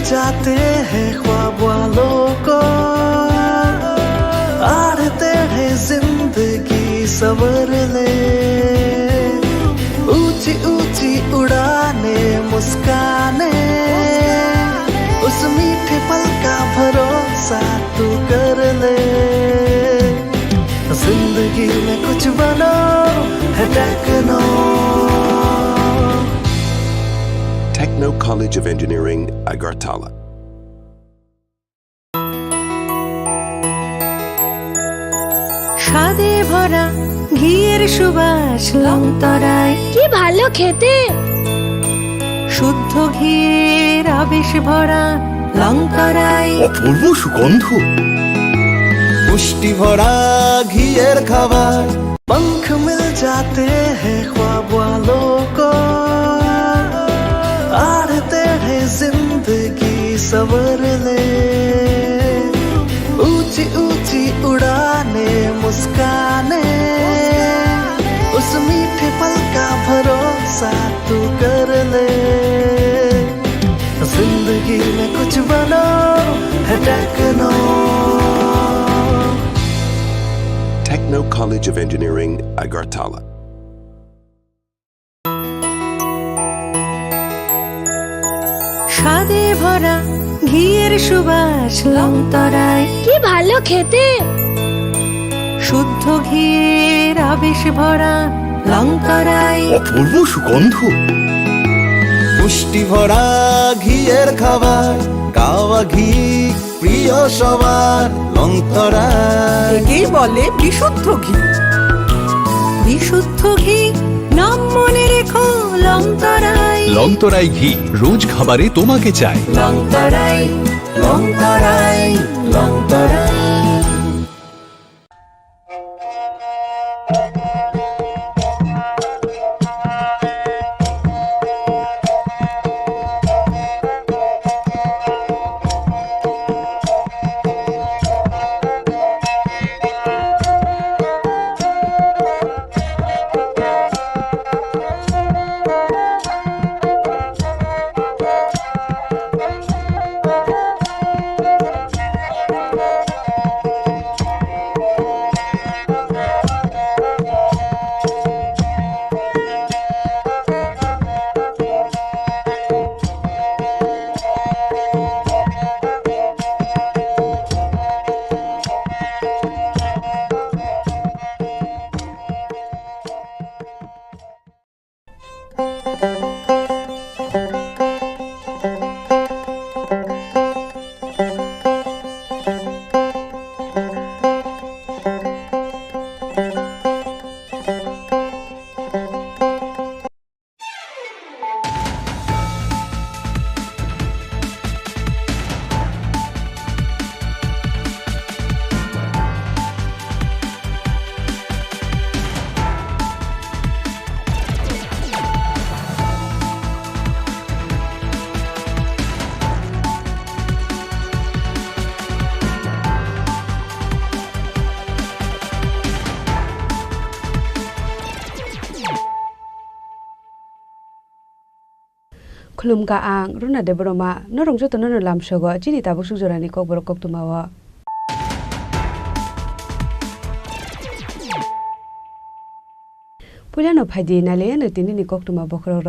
जाते हैं ख्वाब वालों को आड़ते हैं जिंदगी सवर ले ऊंची ऊंची उड़ाने मुस्काने उस मीठे पल का भरोसा तू कर ले जिंदगी में कुछ बनो है techno Techno College of Engineering, Agartala. স্বাদে ভরা ঘিয়ের সুবাস লংতরায় কি ভালো খেতে শুদ্ধ ঘিয়ের আবেশ ভরা লংতরায় অপূর্ব সুগন্ধ পুষ্টি ভরা ঘিয়ের খাবার पंख मिल जाते हैं ख्वाब वालों को आड़ते हैं जिंदगी सवर ले ऊंची ऊंची उड़ाने मुस्काने उस मीठे पल का भरोसा तू कर ले जिंदगी में कुछ बनो है techno Techno College of Engineering, Agartala. স্বাদে ভরা ঘিয়ের সুবাস লংতরায় কি ভালো খেতে শুদ্ধ ঘিয়ের আবেশ ভরা লংতরায় অপূর্ব সুগন্ধ পুষ্টি ভরা ঘিয়ের খাবার গাওয়া ঘি প্রিয় সবার লংতরায় একেই বলে বিশুদ্ধ ঘি বিশুদ্ধ ঘি নাম মনে রেখো লংতরায় লংতরাই ঘি রোজ খাবারে তোমাকে চাই লংতরায় লংতরায় লংতরায় खुलुमगा आं रुना देबरमा नरंग जतो ननो लामसगो चिनि ताबु सुजरानि कक बरक कक तुमावा पुलानो फाइदि नाले न तिनि कक तुमा बखरर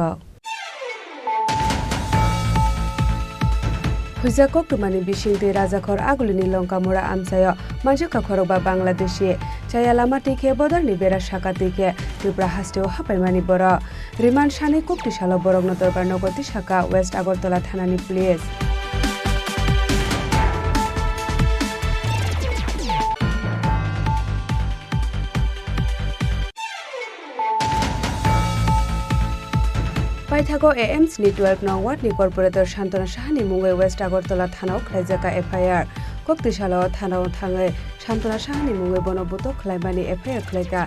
हुजा कक तुमानि बिसिंति राजाखर आगुलिनि लंका मोरा आमसाय मानसिका खरबा बांलादेशी चायालामा टिके बदरनि बेरा शाका टिके त्रिपुरा हास्टेव हापाइमानि बर रिमान सानै कक्तिशाला बरगन दरबार नगरति शाखा वेस्ट आगरतला थानानि पुलिस पाइथागो एएमस नेटवर्क नং वार्डनि कर्पोरेटर शान्तना साहानि मुङै वेस्ट आगरतला थानाव खालायजाका एफआईआर कक्तिशाला थानाव थाङै शान्तना साहानि मुङै बनबुत खालायमानि एफआईआर खालायगा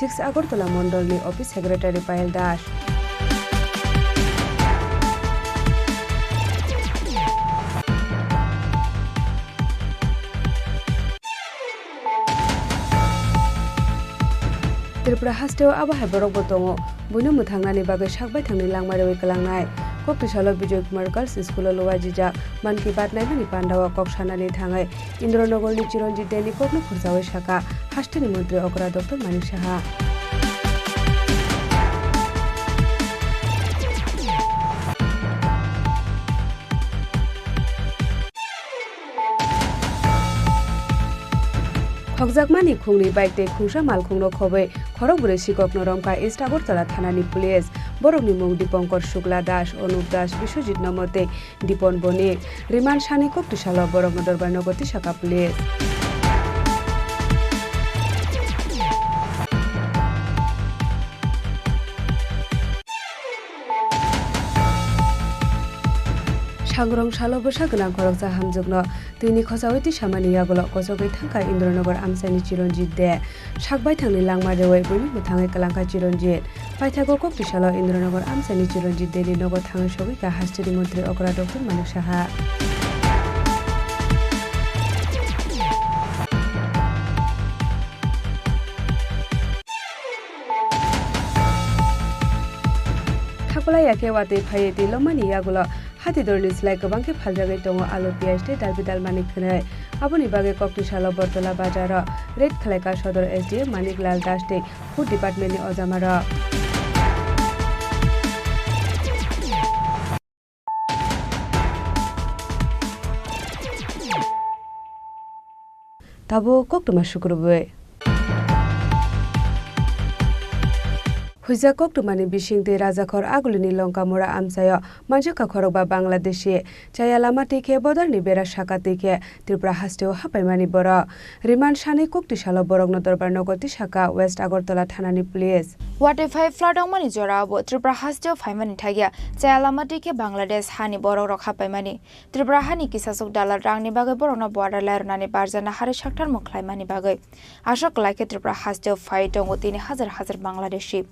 6 आगरतला मण्डलनि अफिस सेक्रेटारि पायल दास त्रिपुरा हास्टेव आबहावा बरकबो दङ बयनो मोथांनानि बागै साकबाय थांनि लांमारेवै गलांनाय Koktisalo Bijoy Kumar Girls School Luwajijak Man ki Baat naimani Pandawa Koksanani thangai Indronogorni Chiranjit Deni Kokno Khurjawai Saka Hastini Mantri Okra Dr. Manik Saha Khokjakmani khungni baikte khungsa malkhungno khobai khorokbure sikokno romka East Agartala thanani police borokni mung Dipankar Shukla Das Anup Das Biswajit Namote Dipon Bonik Riman Sani Koktisalo borokno dorbar nogoti saka police Sangrong Salo Bosa Gnang Khorokja Hamjugno Tini Khosawiti Samani Yagolo Kosogai Thangka Indronogor Amsani Chiranjit De Sakbai Thangni Langma Rewai Buni Muthangai Kalangka Chiranjit Paithago Koktisalo Indronogor Amsani Chiranjit Deni Nogo Thangai Sogika Hastini Mantri Okra Dr. Manik Saha Thakola Yake Wate Phayeti Lomani Yagulo Hati dorni slai gobangke phaljagai tongo alu piaz te dalbidal manik khnai aboni bage Koktisalo Bortola Bazar Red Khlaika Sodor SDM Manik Lal Das te Food Department ni Ojamara Tabo Koktuma Shukrubwe Huija Koktumani Bishingte Rajakhor Agulini Lonka Mora Amsayo Manjaka Khorokba Bangladeshi Chaya Lamati ke Bodarni Bera Shakati ke Tripura Hasteo Hapaimani Bora Riman Shani Koktisalo Borokno Dorbar Nogoti Shaka West Agartala Thanani Police What if I flood on money Jorabo Tripura Hasteo Faimani Tagia Chaya Lamati ke Bangladesh Hani Borok Hapaimani Tripura Hani Kisasuk Dala Rangni Bagai Borona Border Larnani Barzana Hari Shaktar Moklaimani Bagai Ashok like Tripura Hasteo Fight on Witini Hazar Bangladeshi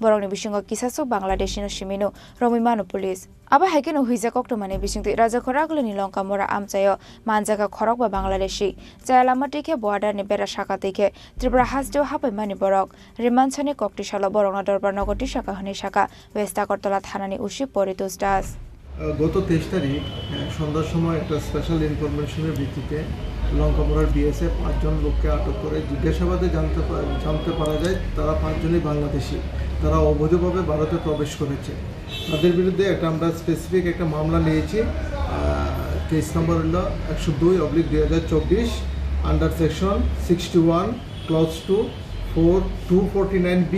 Borokni Bishingo Kisasuk Bangladeshino Shimino Romimano Police Aba Hakino Huija Koktumani Bishingti Rajakhor Agulini Lonka Mora Amsayo Manjaka Khorokba Bangladeshi Chayalamati ke border ni Bera Shakati ke Tripura Hasteo Hapaimani Borok Rimanchani Koktisalo Borona Dorbar Nogoti Shaka Hani Shaka West Agartala Thanani Ushi Poritus Das গত 23 তারিখ সন্ধ্যার সময় একটা special ইনফরমেশনের ভিত্তিতে লঙ্কামোড়ার BSF 5 জন লোককে আটক করে জিজ্ঞাসাবাদে জানতে পারা যায় তারা 5 জনই বাংলাদেশি তারা অবৈধভাবে ভারতে প্রবেশ করেছে তাদের বিরুদ্ধে একটা আমরা স্পেসিফিক একটা মামলা নিয়েছি কেস নাম্বার হলো 102/2024 under section 61 clause 2 249B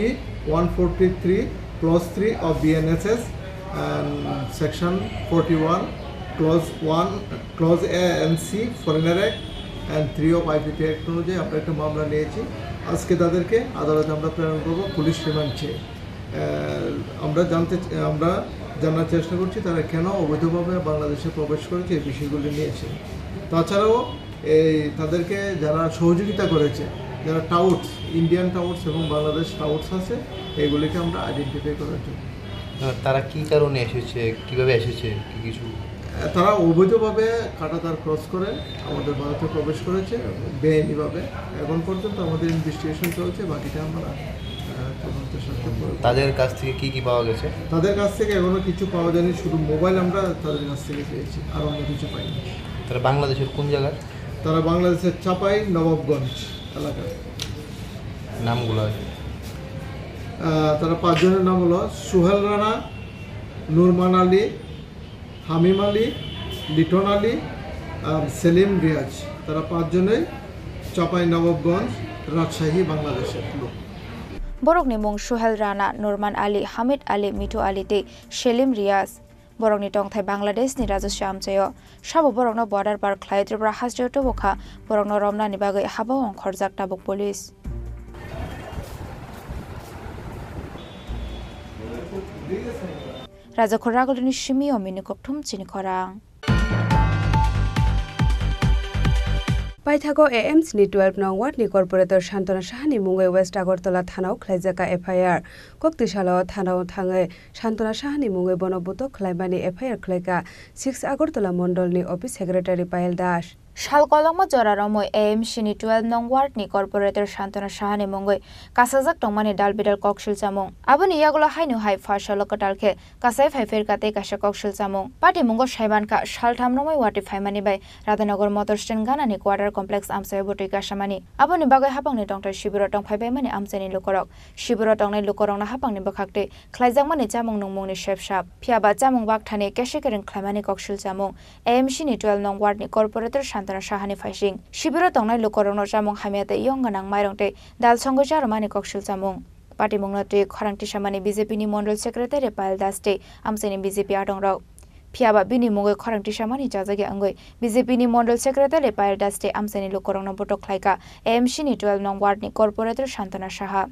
143 clause 3 of BNSS and section 41 clause 1 clause A and C foreigner act and 3 of IPP act অনুযায়ী আমরা একটা মামলা নিয়েছি আজকে তাদেরকে আদালতে আমরা প্রেরণ করব পুলিশ রিমান্ড চেয়ে আমরা জানার চেষ্টা করছি তারা কেন অবৈধভাবে বাংলাদেশে প্রবেশ করেছে এই বিষয়গুলি নিয়েছে তাছাড়াও এই তাদেরকে যারা সহযোগিতা করেছে যারা টাউটস ইন্ডিয়ান টাউটস এবং বাংলাদেশ টাউটস আছে এগুলিকে আমরা আইডেন্টিফাই করার জন্য তারা কি কারণে এসেছে কিভাবে এসেছে কি কিছু তারা অবৈধভাবে কাঁটাতার ক্রস করে আমাদের ভারতে প্রবেশ করেছে বেআইনিভাবে এখন পর্যন্ত আমাদের ইনভেস্টিগেশন চলছে বাকিটা আমরা তদন্তের সাথে তাদের কাছ থেকে কি পাওয়া গেছে তাদের কাছ থেকে এখনো কিছু পাওয়া যায়নি শুধু মোবাইল আমরা তাদের কাছ থেকে পেয়েছি আর অন্য কিছু পাইনি তারা বাংলাদেশের কোন জায়গার তারা বাংলাদেশের চাপাই নবাবগঞ্জ এলাকার নামগুলো আছে তারা 5 জনের নাম হলো সুহেল রানা নুরমান আলী হামিম আলী লিটন আলী আর সেলিম রিয়াজ তারা 5 জনেই চাপাই নবাবগঞ্জ রাজশাহী বাংলাদেশের লোক Borokni mung Suhel Rana Nurman Ali Hamid Ali Mitu Ali te Selim Riaz Borokni Tongthai Bangladesh ni Rajashri Amchayo Sabo Borokno border par khlai Tripura Hasteo Tobokha Borokno Romna ni bagai habawang khorjak tabuk police Rajakhor Agulini Shimio Mini Koktum Chini Khorang Paithago AMs ni 12 nong ward ni corporator Shantana Sahani Mungai West Agartala Thanao Khlaijaka FIR Koktisalo Thanao Thangai Shantana Sahani Mungai Bonobuto Khlaimani FIR Khlaika 6 Agartala Mondol ni Office Secretary Payal Das শালকলংমা জরারময় AMC-ni 12 nong ward ni corporator Shantana Shahani mongoi kasajak tongmani dalbidal kokshil chamung aboni yagulo hainu hai fashalo katalke kasai phaifir kate kasha kokshil chamung party mongo shaibanka shalthamromoi wati phaimani bai Radhanagar motor stand ganani quarter complex amsai boti kashamani aboni bagai hapangni tongtai shibiro tong phaibai mani amsani lukorok shibiro tongnai lukorokna hapangni bakhakte khlaijakmani chamung nungmungni shepshap phiaba chamung bakthani keshikerin khlaimani kokshil chamung AMC-ni 12 nong ward ni corporator Shantana Shahani faising shibiro tongnai lukorokno chamung hamiate yongganang mairongte dal songo jarmani kokshil chamung party mongnote khorangti samani BJP ni mondol secretary Payal Daste amsani BJP atongrok phiaba bini mongoi khorangti samani jajage angoi BJP ni mondol secretary Payal Daste amsani lukorokno botok khlaika AMC-ni 12 nong ward ni corporator Shantana Shaha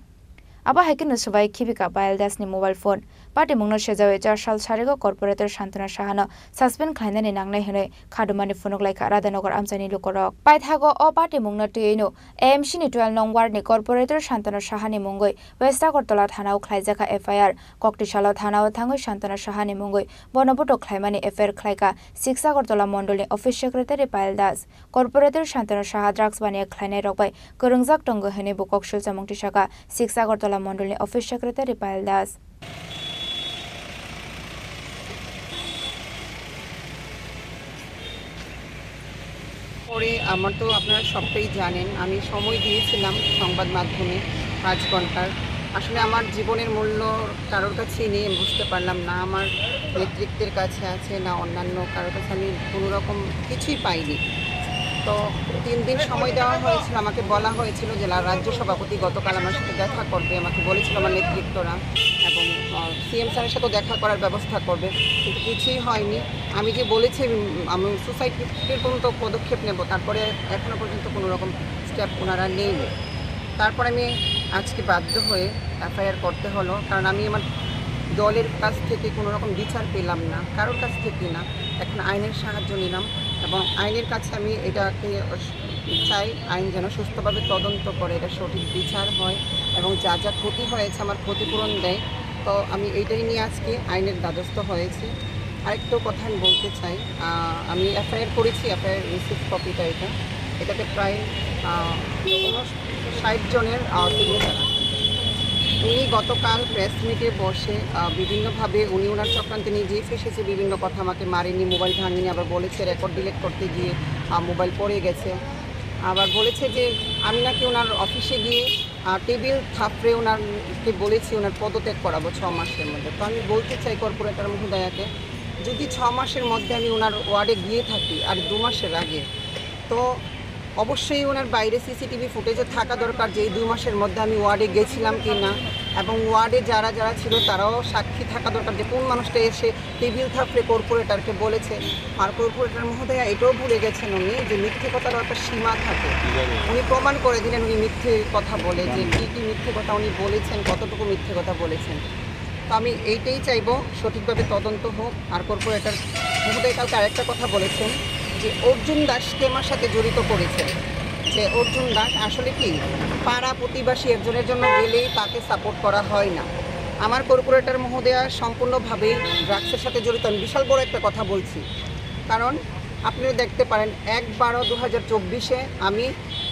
aba hakin subai khibika Payal Das ni mobile phone party mongno sejawe 4 sal sarego corporator Shantana Shahana suspend khlainani nangnai hene khadumani phonok laika Radhanagar amsani lukorok paithago o party mongno teino AMC-ni 12 nong ward ni corporator Shantana Shahani mongoi West Agartala thanao khlaijaka FIR Koktishala thanao thangoi Shantana Shahani mongoi bonoboto khlaimani FIR khlaika 6 Agartala mondolni office secretary Payal Das corporator Shantana Shaha drugs baniya khlainai rokbai korongjak tongo hene bokokshil chamungti saka 6 Agartala mondolni office secretary Payal Das পরে আমার তো আপনারা সবটাই জানেন আমি সময় দিয়েছিলাম সংবাদ মাধ্যমে 5 ঘন্টার আসলে আমার জীবনের মূল্য কারোর কাছেই নেই আমি বুঝতে পারলাম না আমার নেতৃত্বের কাছে আছে না অন্যান্য কারোর কাছে আমি কোনো রকম কিছুই পাইনি তো 3 দিন সময় দেওয়া হয়েছিল আমাকে বলা হয়েছিল জেলা রাজ্য সভাপতি গতকাল আমার সাথে দেখা করবে আমাকে বলেছিল আমার নেতৃত্বরা এবং সিএম স্যারের সাথেও দেখা করার ব্যবস্থা করবে কিন্তু কিছুই হয়নি আমি যে বলেছি আমি সোসাইটির পর্যন্ত পদক্ষেপ নেব তারপরে এখনও পর্যন্ত কোনো রকম স্টেপ ওনারা নেইনি তারপর আমি আজকে বাধ্য হয়ে এফআইআর করতে হলো কারণ আমি আমার দলের কাছ থেকে কোনো রকম বিচার পেলাম না কারোর কাছ থেকে না এখন আইনের সাহায্য নিলাম এবং আইনের কাছে আমি এটাকে চাই আইন যেন সুস্থভাবে তদন্ত করে এটা সঠিক বিচার হয় এবং যা যা ক্ষতি হয়েছে আমার ক্ষতিপূরণ দেয় তো আমি এইটাই নিয়ে আজকে আইনের দ্বারস্থ হয়েছি আরেকটা কথা আমি বলতে চাই আমি এফআইআর করেছি এফআইআর রিসিপ্ট কপিটা এটাতে প্রায় 60 জনের সিগনেচার আছে উনি গতকাল প্রেস মিটে বসে বিভিন্নভাবে উনি ওনার চক্রান্তে নিজেই ফেসেছে বিভিন্ন কথা আমাকে মারেনি মোবাইল ভাঙেনি আবার বলেছে রেকর্ড ডিলিট করতে গিয়ে মোবাইল পড়ে গেছে আবার বলেছে যে আমি নাকি ওনার অফিসে গিয়ে টেবিল থাপড়ে ওনারকে বলেছি ওনার পদত্যাগ করাবো 6 মাসের মধ্যে তো আমি বলতে চাই কর্পোরেটর মহোদয়াকে যদি 6 মাসের মধ্যে আমি ওনার ওয়ার্ডে গিয়ে থাকি আর 2 মাসের আগে তো অবশ্যই ওনার বাইরে সিসিটিভি ফুটেজে থাকা দরকার যে এই 2 মাসের মধ্যে আমি ওয়ার্ডে গেছিলাম কি না এবং ওয়ার্ডে যারা যারা ছিল তারাও সাক্ষী থাকা দরকার যে কোন মানুষটা এসে টেবিল থাপড়ে কর্পোরেটরকে বলেছে আর কর্পোরেটর মহোদয়া এটাও ভুলে গেছেন উনি যে মিথ্যে কথারও একটা সীমা থাকে উনি প্রমাণ করে দিলেন উনি মিথ্যে কথা বলে যে কী কী মিথ্যে কথা উনি বলেছেন কতটুকু মিথ্যে কথা বলেছেন তো আমি এইটাই চাইবো সঠিকভাবে তদন্ত হোক আর কর্পোরেটর মহোদয় কালকে আরেকটা কথা বলেছেন যে অর্জুন দাসকে আমার সাথে জড়িত করেছে যে অর্জুন দাস আসলে কি পাড়া প্রতিবাসী একজনের জন্য গেলেই তাকে সাপোর্ট করা হয় না আমার কর্পোরেটর মহোদয়া সম্পূর্ণভাবেই ড্রাগসের সাথে জড়িত আমি বিশাল বড় একটা কথা বলছি কারণ আপনিও দেখতে পারেন 1/12/2024 আমি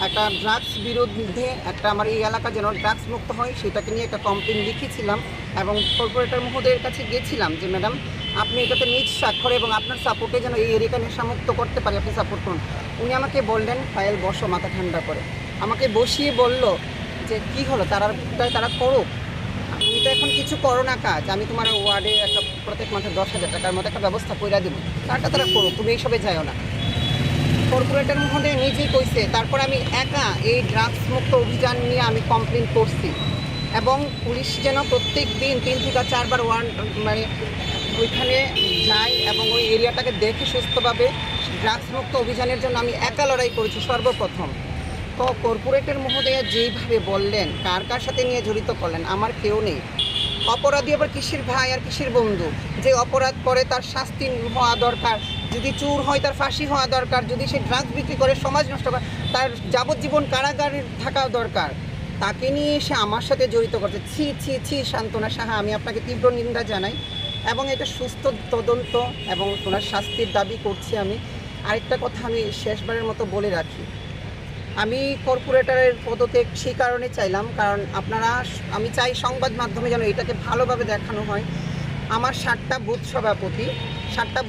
একটা ড্রাগস বিরুদ্ধে একটা আমার এই এলাকা যেন ড্রাগস মুক্ত হয় সেটাকে নিয়ে একটা কমপ্লেন লিখেছিলাম এবং কর্পোরেটর মহোদয়ের কাছে গিয়েছিলাম যে ম্যাডাম আপনি এটাতে নিজ স্বাক্ষরে এবং আপনার সাপোর্টে যেন এই এরিয়াটা নেশামুক্ত করতে পারি আপনি সাপোর্ট করুন উনি আমাকে বললেন ফাইল বসো মাথা ঠান্ডা করে আমাকে বসিয়ে বলল যে কি হলো তারা করুক তুমি তো এখন কিছু করো না কাজ আমি তোমার ওয়ার্ডে একটা প্রত্যেক মাসে 10,000 টাকার মতো একটা ব্যবস্থা করে দেবো তারা করুক তুমি এইসবে যাও না কর্পোরেটর মহোদয় নিজেই কইছে তারপর আমি একা এই ড্রাগস মুক্ত অভিযান নিয়ে আমি কমপ্লেন করছি এবং পুলিশ যেন প্রত্যেক দিন 3 থেকে 4 বার মানে ওইখানে যাই এবং ওই এরিয়াটাকে দেখে সুস্থভাবে ড্রাগস মুক্ত অভিযানের জন্য আমি একা লড়াই করেছি সর্বপ্রথম তো কর্পোরেটর মহোদয়া যেইভাবে বললেন কার কার সাথে নিয়ে জড়িত করলেন আমার কেউ নেই অপরাধী আবার কিসের ভাই আর কিসের বন্ধু যে অপরাধ করে তার শাস্তি হওয়া দরকার যদি চোর হয় তার ফাঁসি হওয়া দরকার যদি সে ড্রাগস বিক্রি করে সমাজ নষ্ট করে তার যাবজ্জীবন কারাগারে থাকা দরকার তাকে নিয়ে এসে আমার সাথে জড়িত করছে ছি শান্তনা সাহা আমি আপনাকে তীব্র নিন্দা জানাই এবং এটা সুস্থ তদন্ত এবং ওনার শাস্তির দাবি করছি আমি আরেকটা কথা আমি শেষবারের মতো বলে রাখি, আমি কর্পোরেটরের পদত্যাগ সেই কারণে চাইলাম, কারণ আমি চাই সংবাদ মাধ্যমে যেন এটাকে ভালোভাবে দেখানো হয়। আমার 7টা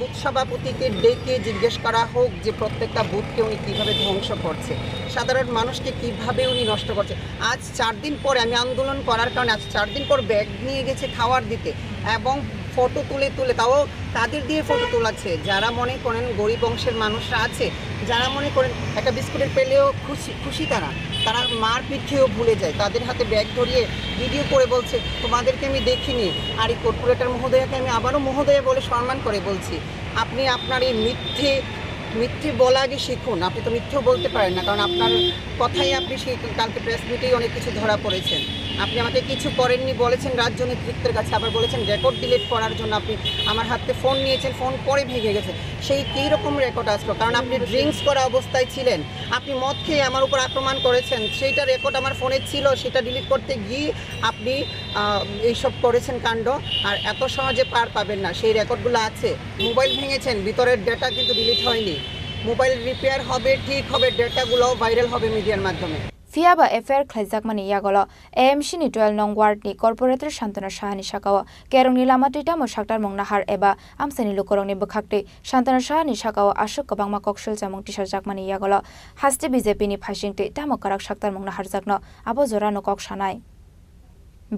বুথ সভাপতিকে ডেকে জিজ্ঞেস করা হোক যে প্রত্যেকটা বুথকে উনি কীভাবে ধ্বংস করছে, সাধারণ মানুষকে কীভাবে উনি নষ্ট করছে। আজ 4 দিন পরে আমি আন্দোলন করার কারণে আজ 4 দিন পর ব্যাগ নিয়ে গেছে খাওয়ার দিতে এবং ফটো তুলে তাও তাদের দিয়ে ফটো তোলাচ্ছে যারা মনে করেন গরিব অংশের মানুষরা আছে, যারা মনে করেন একটা বিস্কুটের পেলেও খুশি তারা মার পিঠেও ভুলে যায়, তাদের হাতে ব্যাগ ধরিয়ে ভিডিও করে বলছে তোমাদেরকে আমি দেখিনি। আর এই কর্পোরেটর মহোদয়াকে আমি আবারও মহোদয়া বলে সম্মান করে বলছি, আপনি আপনার এই মিথ্যে বলা আগে শিখুন। আপনি তো মিথ্যেও বলতে পারেন না, কারণ আপনার কথাই আপনি সেই কালকে প্রেস মিটেই অনেক কিছু ধরা পড়েছেন। আপনি আমাকে কিছু করেননি বলেছেন রাজ্য নেতৃত্বের কাছে, আবার বলেছেন রেকর্ড ডিলিট করার জন্য আপনি আমার হাতে ফোন নিয়েছেন, ফোন পরে ভেঙে গেছে। সেই কী রকম রেকর্ড আসলো? কারণ আপনি ড্রিঙ্কস করা অবস্থায় ছিলেন, আপনি মদ খেয়ে আমার উপর আক্রমণ করেছেন, সেইটা রেকর্ড আমার ফোনে ছিল, সেটা ডিলিট করতে গিয়ে আপনি এইসব করেছেন কাণ্ড। আর এত সহজে পার পাবেন না, সেই রেকর্ডগুলো আছে। মোবাইল ভেঙেছেন, ভিতরের ডেটা কিন্তু ডিলিট হয়নি। মোবাইল রিপেয়ার হবে, ঠিক হবে, ডেটাগুলোও ভাইরাল হবে মিডিয়ার মাধ্যমে। ফিয়াবা এফআইআর খাইজাকমানি ইয়াগল এএমসি नि 12 नं वार्डनि कॉर्पोरेटर शान्तना साहानि साकाओ केरंनि लामाटि तामो साक्टार मं नाहार एबा आमसानि लुकरंनि बखाक्टि शान्तना साहानि साकाओ आशुक कबांमा कक्सल जामुं टिसार जाकमानि यागल हास्ति बीजेपीनि फाइसिंगटि तामो काराक साक्टार मं नाहार जाकनो आबो जरानो कक सानाय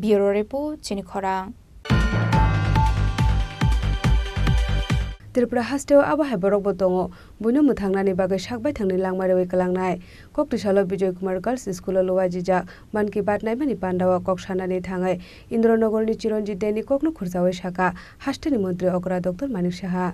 ब्यूरो रिपोर्ट चिनि खरां। त्रिपुरा हास्टेव आबहाय बरकबो दङ बुनो मुथांनानि बागै साकबाय थांनि लांमारेवै कलांनाय कक्टिसालो विजय कुमार गर्ल्स स्कुलाव लवाजिजा मन की बात नायमानि पान्डावा कक सानानि थाङै इन्द्रनगरनि चिरन्जित दैनि ककनो खुरजावै साका हास्टेनि मन्त्री अकरा डक्टर मानिक साहा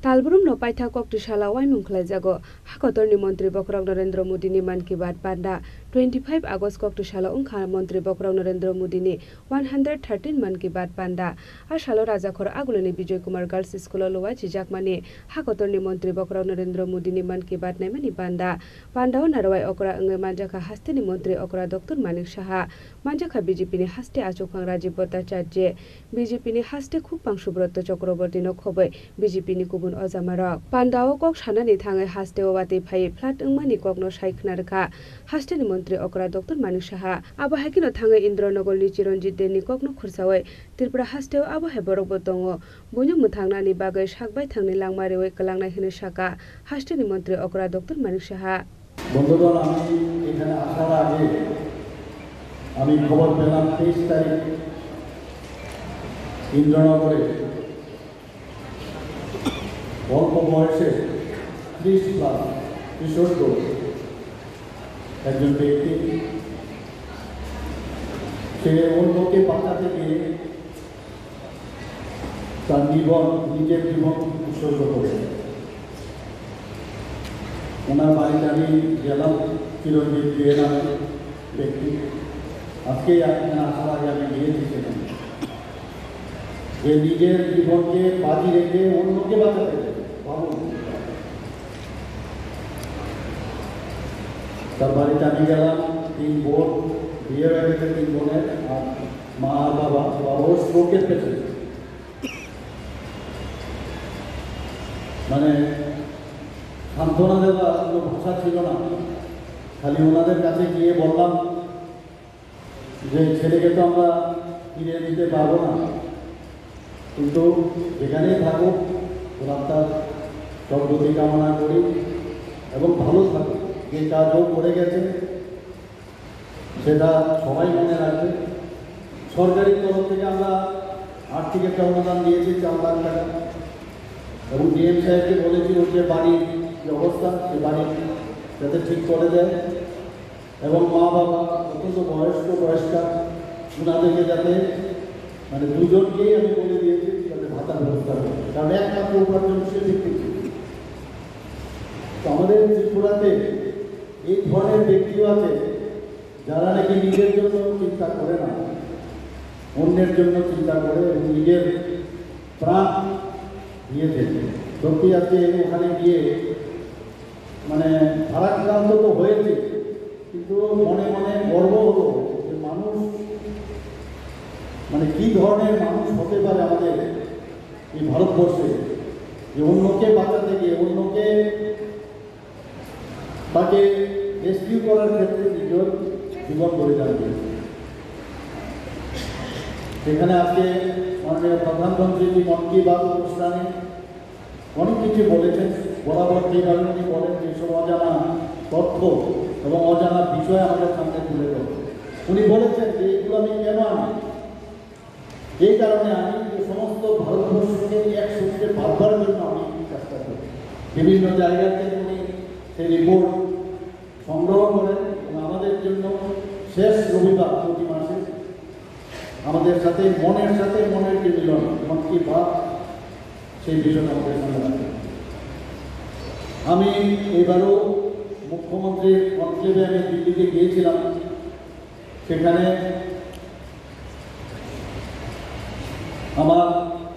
तालबुरुम नो पाइथा कक्टिसाला वाइमुं खलायजागो हाकतरनि मन्त्री बकराव नरेन्द्र मोदीनि मन की बात पान्डा 25 आगस्ट कक्टिसाला उंखा मन्त्री बकराव नरेन्द्र मोदीनि 113 मन की बात पान्डा आसालो राजाखर आगुलनि विजय कुमार गर्ल्स स्कुलाव लवाजि जाकमानि हाकतरनि मन्त्री बकराव नरेन्द्र मोदीनि मन की बात नायमानि पान्डाव नारवाय अकरा अंगे मानजाखा हास्तेनि मन्त्री अकरा डक्टर मानिक साहा मानजाखा बीजेपीनि हास्ते आचुखां राजीव भट्टाचार्य बीजेपीनि हास्ते खुगपां सुब्रत चक्रवर्ती नखबै बीजेपीनि गुबुन अजामारक पान्डाव कक सानानि थाङै हास्तेव वाति फाइ फ्लाट अंमानि ककनो साइखनारखा हास्तेनि मन्त्री अकरा डक्टर मानिक साहा आबहायकिनो थाङै इन्द्रनगरनि चिरन्जित दैनि ककनो खुरसावै त्रिपुरा हास्तेव आबहाय बरकबो दङ बुनो मुथांनानि बागै साकबाय थांनि लांमारेवै कलांनाय होनो साका हास्तेनि मन्त्री अकरा डक्टर मानिक साहा বন্ধুগণ আমি এখানে আসার আগে আমি খবর পেলাম 23 তারিখ ইন্দ্রনগরে অল্প বয়সে 30+ কিশোর একজন ব্যক্তি সে অন্যকে বাঁচাতে গিয়ে তার নিজের জীবন উৎসর্গ করেছে। ওনার বাড়িতে আমি গেলাম, চিরঞ্জিত দিয়ে নামে ব্যক্তি। আজকে এখানে আসার আগে আমি গিয়েছি সেখানে, যে নিজের জীবনকে বাজি রেখে অন্যকে বাঁচাতে ভাবুন। তার বাড়িতে আমি গেলাম, 3 বোন, বিয়ে হয়ে গেছে 3 বোনের, আর মা আর বাবাও স্ট্রোকের পেছনে। মানে সান্ত্বনা দেওয়া কোনো ভাষা ছিল না, খালি ওনাদের কাছে গিয়ে বললাম যে ছেলেকে তো আমরা ফিরিয়ে দিতে পারবো না, কিন্তু যেখানেই থাকুক ওরা তার সদ্গতি কামনা করি এবং ভালো থাকুক। যে কাজও করে গেছে সেটা সবাই মনে রাখবে। সরকারি তরফ থেকে আমরা আর্থিক একটা অনুদান দিয়েছি 4 লাখ টাকা, এবং ডিএম সাহেবকে বলেছি ওর যে বাড়ির যে অবস্থা সে বাড়ি যাতে ঠিক করে দেয়, এবং মা বাবা অত্যন্ত বয়স্কা ওনাদেরকে যাতে মানে দুজনকেই আমি বলে দিয়েছি যাতে ভাতার ব্যবস্থা করে। কারণ একমাত্র উপার্জনশীল ব্যক্তি। তো আমাদের ত্রিপুরাতে এই ধরনের ব্যক্তিও আছে যারা নাকি নিজের জন্য চিন্তা করে না, অন্যের জন্য চিন্তা করে এবং নিজের প্রাণ দিয়েছে। সত্যি আজকে ওখানে গিয়ে মানে ভারাক্রান্ত তো হয়েছে, কিন্তু মনে মনে গর্ব হলো যে মানুষ মানে কী ধরনের মানুষ হতে পারে আমাদের এই ভারতবর্ষে, যে অন্যকে বাঁচাতে গিয়ে অন্যকে তাকে রেস্কিউ করার ক্ষেত্রে নিজের জীবন বলিদান দিয়েছে। সেখানে আজকে মাননীয় প্রধানমন্ত্রী মন কি বাত অনুষ্ঠানে অনেক কিছু বলেছেন। বরাবর যেভাবে উনি বলেন যে সব অজানা তথ্য এবং অজানা বিষয় আমাদের সামনে তুলে ধরে উনি বলেছেন যে এগুলো আমি কেন আনি, এই কারণে আমি যে সমস্ত ভারতবর্ষকে এক সূত্রে বাঁধবার জন্য আমি চেষ্টা করি। বিভিন্ন জায়গা থেকে উনি সেই রিপোর্ট সংগ্রহ করেন এবং আমাদের জন্য শেষ রবিবার প্রতি মাসে আমাদের সাথে মনের যে মিলন এবং কি ভাব সেই বিষয়টা আমাদের সামনে রাখেন। আমি এবারও মুখ্যমন্ত্রীর কনক্লেভে আমি দিল্লিতে গিয়েছিলাম। সেখানে আমার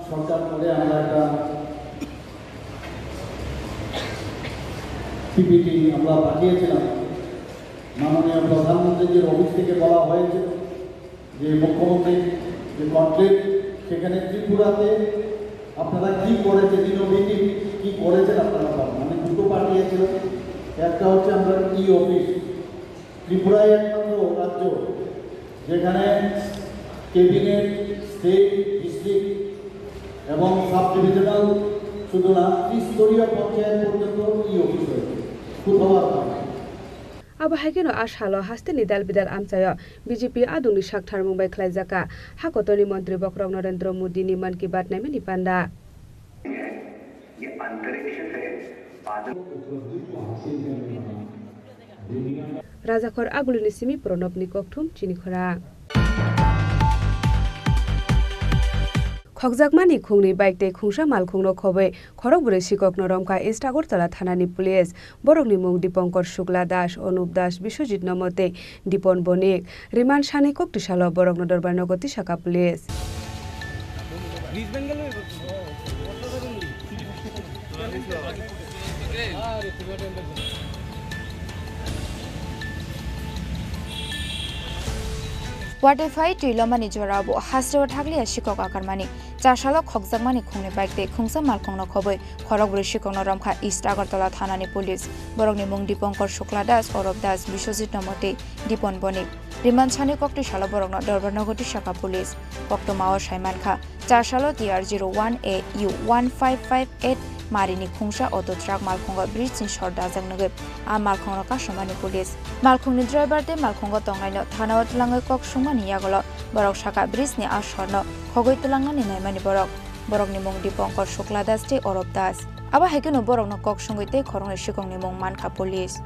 সরকার করে আমরা একটা পিপিটি আমরা পাঠিয়েছিলাম। মাননীয় প্রধানমন্ত্রীর অফিস থেকে বলা হয়েছিল যে মুখ্যমন্ত্রীর যে কনক্লেভ সেখানে ত্রিপুরাতে আপনারা কী করেছেন, ইনোভেটিভ কী করেছেন আপনারা পাবেন। মানে দুটো পাঠিয়েছিল। একটা হচ্ছে আমরা অফিস, ত্রিপুরায় একমাত্র রাজ্য যেখানে ক্যাবিনেট, স্টেট, ডিস্ট্রিক্ট এবং সাব ডিভিশনাল শুধু না ত্রিস্তরীয় পঞ্চায়েত পর্যন্ত অফিস হয়েছে, কোথাও আর Abahagino ashalo haste ni dal bidal amsayo BJP aduni shakthar Mumbai khlaijaka hakotoni mantri Bakrong Narendra Modi ni man ki baat naime ni panda Rajakhor agulini simi Pranab ni kokthum chini khora খকজাকমানি খুংনি বাইকতে খুংসা মালখুংনো খবে খড়গপুরে শিকক নরমকা east Agartala থানানি police বরকনি মুং Dipankar Shukla Das Anup Das Biswajit নমতে দীপন বণিক remand Sunny কক্টিশাল বরকন দরবার নগতি শাখা police Waterfai Tuilomani Jorabo Hastro Taglia Shikok Akarmani Chashalo Khokzakmani Khungni Bike Khungsa Malkongno Khoboi Khoroguri Shikongno Ramkha East Agartala Thanani Police Borogni Mung Diponkor Shukla Das Orob Das Bishojit Nomote Dipon Bonik Riman Chani Kokti Shala Borogno Dorbanogoti Shaka Police Kokto Mao Shaimankha Chashalo TR01A U1558 Marini Khungsa Auto Truck Malkonga Bridge in Short Dazang Nugip A Malkonga Kashamani Police Malkongni driver de Malkonga Tongaino Thanawat Langai Kok Shumani Yagolo Borok Shaka Bridge ni Ashorno Khogoi Tulangani Naimani Borok Borokni Mung Diponkor Shukla Das te Orob Das Aba Hekino Borok no Kok Shungoite Khorongni Shikongni Mung Manka Police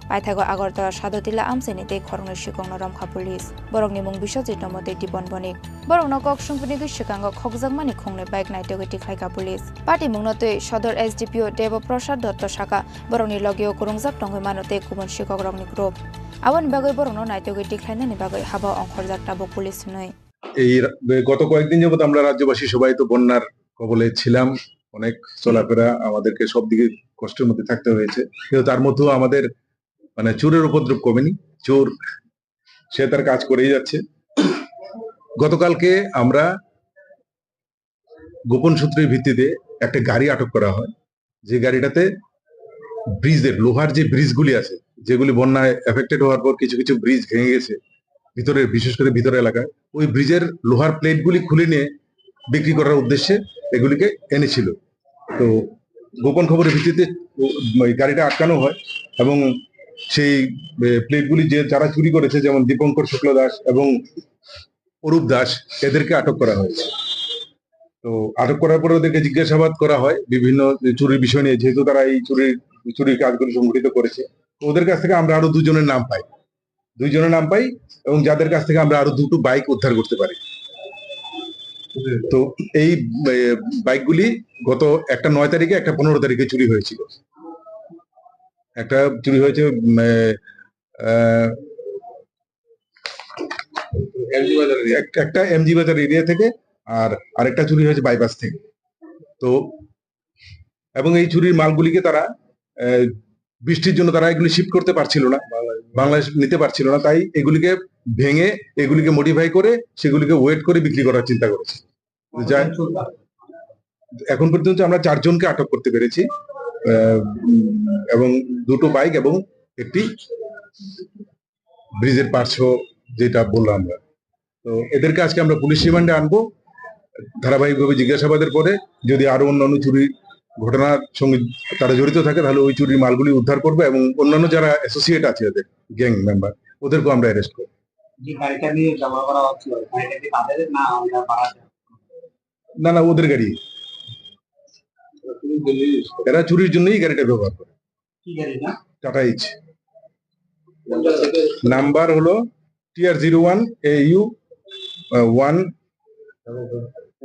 Paithago Agartala Shadotila Amsenite Khorongni Shikongno Ramkha Police Borokni Mung Bishojit Nomote Dipon Bonik Borok no Kok Shungpuni Shikango Khokjakmani Khungni Bike Naitogoti Khaika Police Party Mungnote Shodor SDPO Devo Prasad Dotto Shaka Borokni Logio Kurungjak Tongoi Manote Kubon Shikogrokni Group Awan Bagoi Borokno Naitogoti Khlainani Bagoi Haba Onkhorjak Tabo Police Noi এই গত কয়েকদিন যাবত আমরা রাজ্যবাসী সবাই তো বন্যার কবলে ছিলাম অনেক চলাফেরা আমাদেরকে সব দিকে কষ্টের মধ্যে থাকতে হয়েছে কিন্তু তার মধ্যেও আমাদের মানে চোরের উপদ্রব কমেনি চোর সে তার কাজ করেই যাচ্ছে গতকালকে আমরা গোপন সূত্রের ভিত্তিতে একটা গাড়ি আটক করা হয় যে গাড়িটাতে ব্রিজের লোহার যে ব্রিজগুলি আছে যেগুলি বন্যায় এফেক্টেড হওয়ার পর কিছু কিছু ব্রিজ ভেঙে গেছে ভিতরে বিশেষ করে ভিতরের এলাকায় ওই ব্রিজের লোহার প্লেটগুলি খুলে নিয়ে বিক্রি করার উদ্দেশ্যে এগুলিকে এনেছিল তো গোপন খবরের ভিত্তিতে গাড়িটা আটকানো হয় এবং সেই প্লেটগুলি যে যারা চুরি করেছে যেমন দীপঙ্কর শুক্ল দাস এবং অরূপ দাস এদেরকে আটক করা হয়েছে তো আটক করার পরে ওদেরকে জিজ্ঞাসাবাদ করা হয় বিভিন্ন চুরির বিষয় নিয়ে যেহেতু তারা এই চুরির কাজগুলি সংগঠিত করেছে ওদের কাছ থেকে আমরা আরো দুজনের নাম পাই এবং যাদের কাছ থেকে আমরা আরো দুটো বাইক উদ্ধার করতে পারি তো এই বাইকগুলি গত একটা 9 তারিখে, একটা 15 তারিখে চুরি হয়েছিল। একটা চুরি হয়েছে একটা এমজি বাজার এরিয়া থেকে, আর আরেকটা চুরি হয়েছে বাইপাস থেকে। তো এবং এই চুরির মালগুলিকে তারা বৃষ্টির জন্য তারা এগুলি শিফট করতে পারছিল না, বাংলাদেশ নিতে পারছিল না, তাই এগুলিকে ভেঙে এগুলিকে মডিফাই করে সেগুলিকে ওয়েট করে বিক্রি করার চিন্তা করেছে। এখন পর্যন্ত আমরা 4 জনকে আটক করতে পেরেছি, এবং 2টো বাইক এবং একটি ব্রিজের পার্শ্ব, যেটা বললাম আমরা। তো এদেরকে আজকে আমরা পুলিশ রিমান্ডে আনবো। ধারাবাহিকভাবে জিজ্ঞাসাবাদের পরে যদি আরো অন্যান্য চুরি ঘটনার সঙ্গে তারা জড়িত থাকে, তাহলে ওই চুরির মালগুলি উদ্ধার করবো এবং অন্যান্য যারা অ্যাসোসিয়েট আছে ওদের গ্যাং মেম্বার, ওদেরকেও আমরা অ্যারেস্ট করবো। না না, ওদের গাড়ি, এরা চুরির জন্যই গাড়িটা ব্যবহার করে। টাটা এইচ, নাম্বার হলো TR01 AU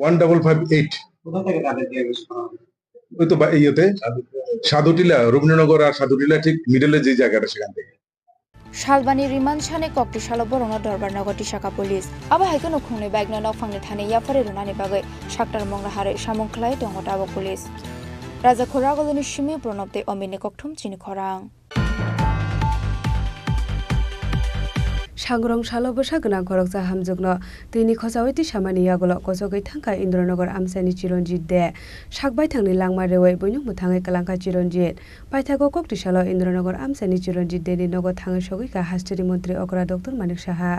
1558। ওই তো ইয়েতে সাধুটিলা, রবীন্দ্রনগর আর সাধুটিলা ঠিক মিডলে যে জায়গাটা, সেখান থেকে। শালবানি রিমান্ড সানে কক্টিশাল বরং দরবার নগরটি শাখা পুলিশ আবার হাইকোন খুংনি বাইক নক ফাংনি থানে ইয়াফারে রুনানি বাগে সাক্টার মংরাহারে সামংখলাই দংটাবো পুলিশ রাজা খোরাগলনি সিমি প্রণবদে অমিনে ককঠুম চিনি খরাং सांग्रं सालो बसा गनां खरकसा हामजुगनो दैनि खसावैति सामानि यागल कसगै थांखा इन्द्रनगर आमसानि चिरन्जित दे साकबाय थांनि लांमा रेवै बयनु मुथाङै कलांका चिरन्जित पाइथागो कक्टिसालो इन्द्रनगर आमसानि चिरन्जित देनि नगो थाङै सगैका हास्टरि मन्त्री अकरा डक्टर मानिक साहा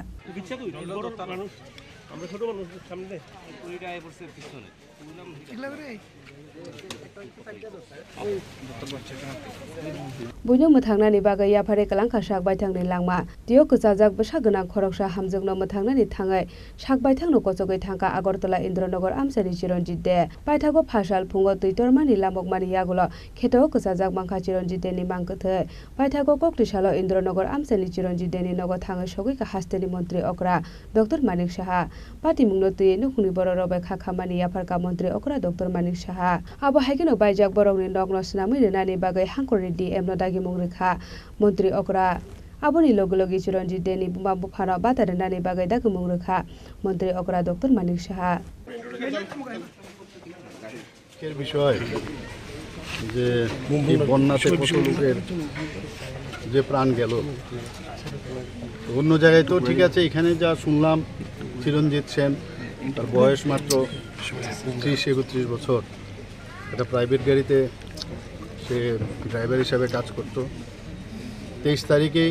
बयनो मोथांनानि बागै याफारे कलांका साकबाय थांनि लांमा दियो कजाजाक बसा गनां खरकसा हामजुगनो मोथांनानि थाङै साकबाय थांनो कसगै थांका आगरतला इन्द्रनगर आमसानि चिरन्जित दे पाइथागो फासाल फुंगो तैतरमानि लामकमानि यागुलो खेतो कजाजाक मांखा चिरन्जित देनि मांगथै पाइथागो कक्टिसालो इन्द्रनगर आमसानि चिरन्जित देनि नगो थाङै सगैका हास्टरि मन्त्री अकरा डक्टर मानिक साहा पार्टी मुंनो तै नुखुनि बर रबाय खाखामानि याफारका मन्त्री अकरा डक्टर मानिक साहा आबो हाइकेनो बायजाक बरंनि नग्न स्नामै रेनानि बागै हांकरनि DM नो दागि मुंरेखा मन्त्री अकरा आबोनि लगलगि चिरन्जित देनि बुमा बुफानो बाता रेनानि बागै दागि मुंरेखा मन्त्री अकरा डक्टर मानिक साहा এর বিষয় যে এই বন্যাতে কত লোকের যে প্রাণ গেল অন্য জায়গায় তো ঠিক আছে এখানে যা শুনলাম চিরঞ্জিত সেন তার বয়স মাত্র 30-31 বছর একটা প্রাইভেট গাড়িতে সে ড্রাইভার হিসাবে কাজ করত 23 তারিখে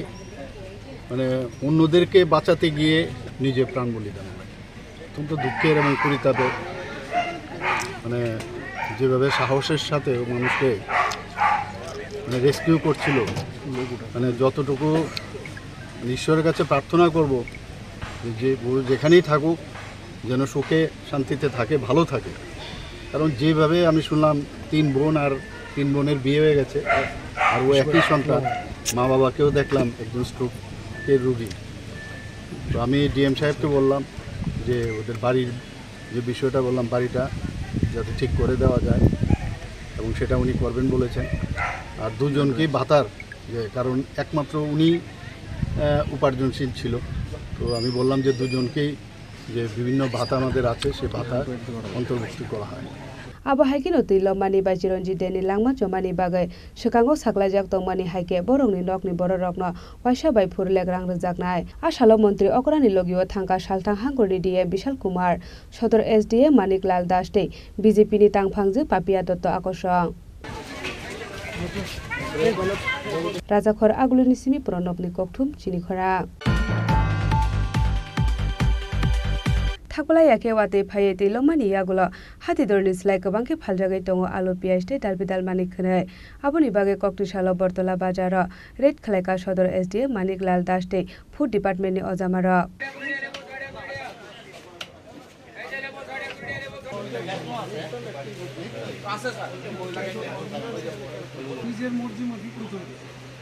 মানে অন্যদেরকে বাঁচাতে গিয়ে নিজে প্রাণ বলিদান অত্যন্ত দুঃখের এবং পরিতাপে মানে যেভাবে সাহসের সাথে মানুষকে মানে রেস্কিউ করছিল মানে যতটুকু ঈশ্বরের কাছে প্রার্থনা করব যে যেখানেই থাকুক যেন সুখে শান্তিতে থাকে ভালো থাকে কারণ যেভাবে আমি শুনলাম 3 বোন আর 3 বোনের বিয়ে হয়ে গেছে আর ও একই সন্তান মা বাবাকেও দেখলাম একজন স্ট্রোকের রোগী তো আমি ডিএম সাহেবকে বললাম যে ওদের বাড়ির যে বিষয়টা বললাম বাড়িটা যাতে ঠিক করে দেওয়া যায় এবং সেটা উনি করবেন বলেছেন আর দুজনকেই ভাতার যে কারণ একমাত্র উনি উপার্জনশীল ছিল তো আমি বললাম যে দুজনকেই যে বিভিন্ন ভাতা আমাদের আছে সে ভাতা অন্তর্ভুক্তি করা হয় आबो हाइकेनो तैलो मानि बाय चिरन्जित देनि लांमा जमानि बागै सकांगो साकलाजाक तंमानि हाइके बरंनि नकनि बर रकनो वाइसा बाय फुरलेक रां रजाकनाय आसालो मन्त्री अकरानि लगियो थांका सालथां हांगरनि DM विशाल कुमार सदर SDM मानिक लाल दास दे BJP नि तांफांजो पापिया दत्त आकर्षण राजाखर आगुलनि सिमी प्रणबनि ककथुम चिनिखरा थाकला याके वाते फाये तैलो मानि यागुलो हाति दरनि स्लाइ गोबांखे फालजागै दङ आलु पियाज ते दालबिदाल मानिक खनै आबोनि बागै कक्टिसालो बर्तला बाजार रेड खलाइका सदर SDM मानिक लाल दास ते फुड डिपार्टमेन्टनि अजामार নিজের মর্জি মতো করতে হবে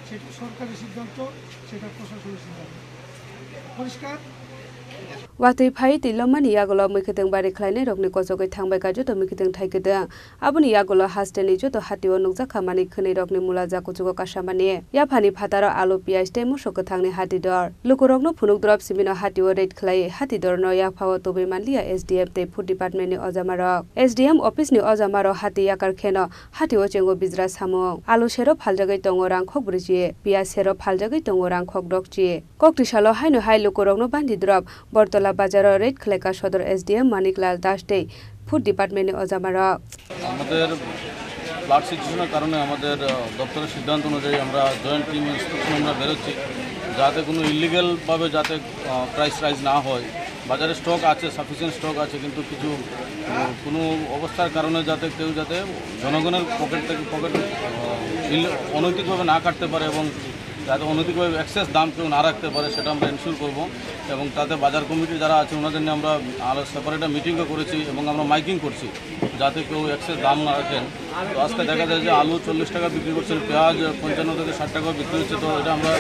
সেটা সরকারি সিদ্ধান্ত সেটা প্রশাসনের সিদ্ধান্ত পরিষ্কার Watui phai ti lomani yagolo mikheteng bari khlainai rokni kojogai thangbai ka joto mikheteng thaikeda aboni yagolo hasteni joto hatio nukja khamani khni rokni mulaja kuchugo kasamani yaphani phataro alu pias tei musok thangni hatidor lukurokno phunuk drop simino hatio rate khlai hatidor no yakphao tobai manliya SDM tei food department ni ojamarok SDM office ni ojamaro hati yakar kheno hatio chengo bijra samo alu sero phaljagai tongo rang khokbriji pias sero phaljagai tongo rang khokdokchi koktisalo haino hai lukurokno bandi drop bortola বাজার red খেলেকা সদর SDM Maniklal Das দে food ডিপার্টমেন্টে অজামারক আমাদের flood সিচুয়েশনের কারণে আমাদের দপ্তরের সিদ্ধান্ত অনুযায়ী আমরা জয়েন্ট টিম ইনস্ট্রাকশন আমরা বেরোচ্ছি যাতে কোনো ইলিগালভাবে যাতে প্রাইস রাইজ না হয় বাজারে স্টক আছে সাফিসিয়েন্ট স্টক আছে কিন্তু কিছু কোনো অবস্থার কারণে যাতে কেউ যাতে জনগণের পকেট থেকে অনৈতিকভাবে না কাটতে পারে এবং যাতে অনৈতিকভাবে এক্সেস দাম কেউ না রাখতে পারে সেটা আমরা এনশিওর করব এবং তাতে বাজার কমিটি যারা আছে ওনাদের নিয়ে আমরা সেপারেট মিটিংও করেছি এবং আমরা মাইকিং করছি যাতে কেউ এক্সেস দাম না রাখেন তো আজকে দেখা যায় যে আলু 40 টাকা বিক্রি করছেন পেঁয়াজ 55 থেকে 60 টাকা বিক্রি হচ্ছে তো এটা আমরা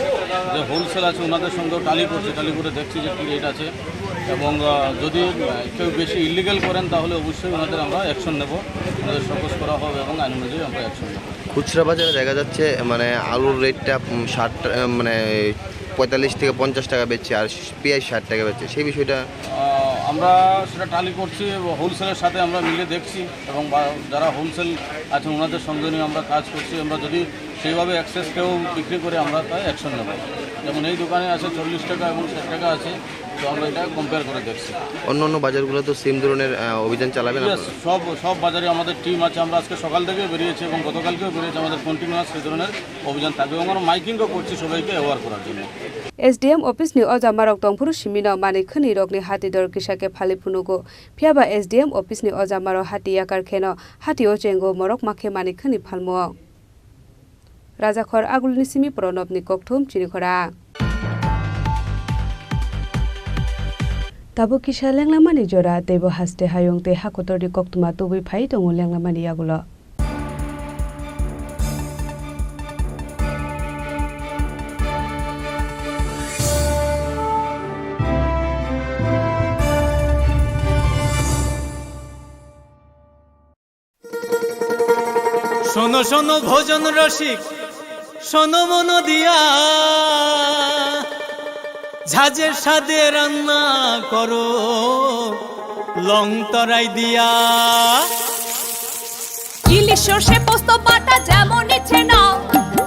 যে হোলসেল আছে ওনাদের সঙ্গেও টালি করে দেখছি যে কী রেট আছে এবং যদি কেউ বেশি ইলিগাল করেন তাহলে অবশ্যই ওনাদের আমরা অ্যাকশন নেব ওনাদের শোকজ করা হবে এবং আইন অনুযায়ী আমরা অ্যাকশন নেব খুচরা বাজারে দেখা যাচ্ছে মানে আলুর রেটটা 60 মানে 45 থেকে 50 টাকা বেচছে আর পেঁয়াজ 60 টাকা বেচছে সেই বিষয়টা আমরা সেটা টালি করছি হোলসেলের সাথে আমরা মিলে দেখছি এবং যারা হোলসেল আছে ওনাদের সঙ্গে নিয়ে আমরা কাজ করছি আমরা যদি সেইভাবে অ্যাক্সেস কেউ বিক্রি করে আমরা তাই অ্যাকশন নেব যেমন এই দোকানে আছে 40 টাকা এবং 60 টাকা আছে তো আমরা এটা কম্পেয়ার করে দেখছি অন্য বাজারগুলো তো সেম ধরনের অভিযান চালাবেন সব বাজারে আমাদের টিম আছে আমরা আজকে সকাল থেকে বেরিয়েছি এবং গতকালকেও বেরিয়েছি আমাদের কন্টিনিউয়াস সেই ধরনের অভিযান থাকবে এবং আমরা মাইকিংও করছি সবাইকে অ্যাওয়ার করার জন্য SDM office ni ojamarok tongpuru simino mani khani rokni hatidor kisake phali phunugo phiaba SDM office ni ojamaro hati yakar kheno hatio chengo morok makhe mani khani phalmo Rajakhor agulni simi pronobni kokthum chirikhora Tabo kisha lenglamani jora tebo haste hayongte hakotori koktuma tubi phai tongo lenglamani yagulo শোনো শোনো ভোজন রসিক শোনো মন দিয়া ঝাঁঝের স্বাদে রান্না করো লং তরাই দিয়া ইলিশ সর্ষে পোস্ত বাটা যেমন ইচ্ছে নাও